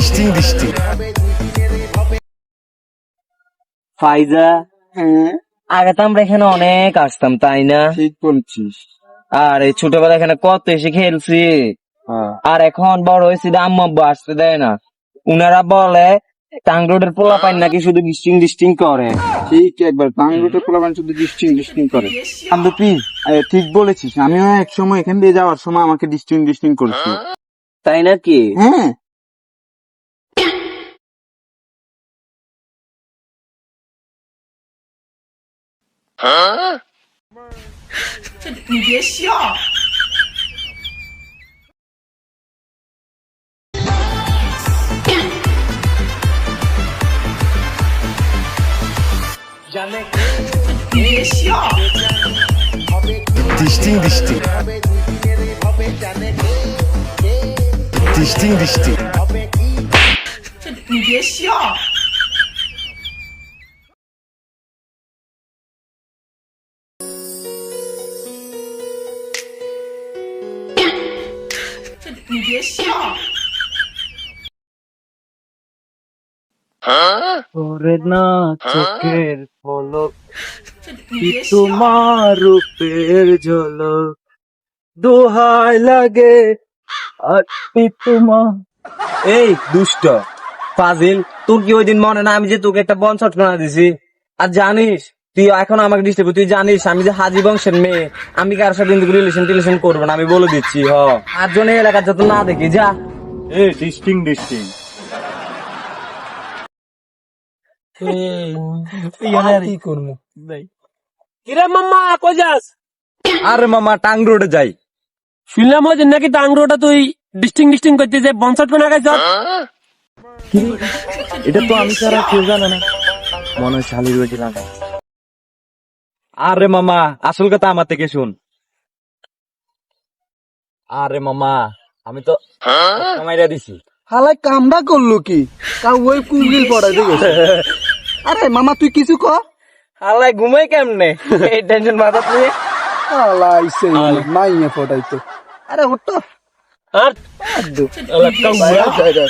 দৃষ্টি ফাইজা, আগে তো আমরা এখানে অনেক আসতাম, তাই না? ঠিক বলছিস। আর এই ছোটবেলা এখানে কত এসে খেলছি। আর এখন বড় হয়েছি, আম্মু আব্বু আসতে দেয় না। উনারা বলে টাং রোডের পোলা পাইন নাকি শুধু ডিস্টিং করে। ঠিক একবার বাংলোতে পোলাপান শুধু ডিস্টিং করে। বান্ধবী, ঠিক বলেছিস। আমিও এক সময় এখান দিয়ে যাওয়ার সময় আমাকে ডিস্টিং করেছি। তাই নাকি? হ্যাঁ, দৃষ্টি ওরে না চোখের পলক, কি তোমার রূপের ঝলক, দোহাই লাগে আজকে তোমার। এই দুষ্ট ফাজিল, তোর কি ওই দিন মনে না আমি যে তোকে একটা বন শট বানা দিছি? আর জানিস তুই এখন আমাকে ডিস্টার্ব, তুই জানিস আমি যে হাজি বংশের মেয়ে, আমি কারোর সাথে রিলেশন করবো না, আমি বলে দিচ্ছি। আর জন এলাকার যত না দেখি যা। ডিস্টিং কি করবো? কিরে মাম্মা কই যাস? আরে মামা টাং রোডে যাই। শুনলাম ওই যে নাকি টাং রোডে তুই ডিস্টিং করতে যে বনসাট বানা গাইছ। এটা তো আমি ছাড়া কেউ জানে না, মনে হয় শালির বেটি লাগা। আরে মামা আসল কথা আমার থেকে শুন। আরে মামা আমি তো কামাইরা দিছি। হালাই কামড়া করলো কি? তাও ওই কুমিল পড়াই দেখেছে। আরে মামা তুই কিছু ক। হালাই ঘুমাই কেমনে এই টেনশন মাথা তুই। হালাই সেই মাইয়া পড়াইতো। আরে হতো আর আদু এলাকা বাইরে যাই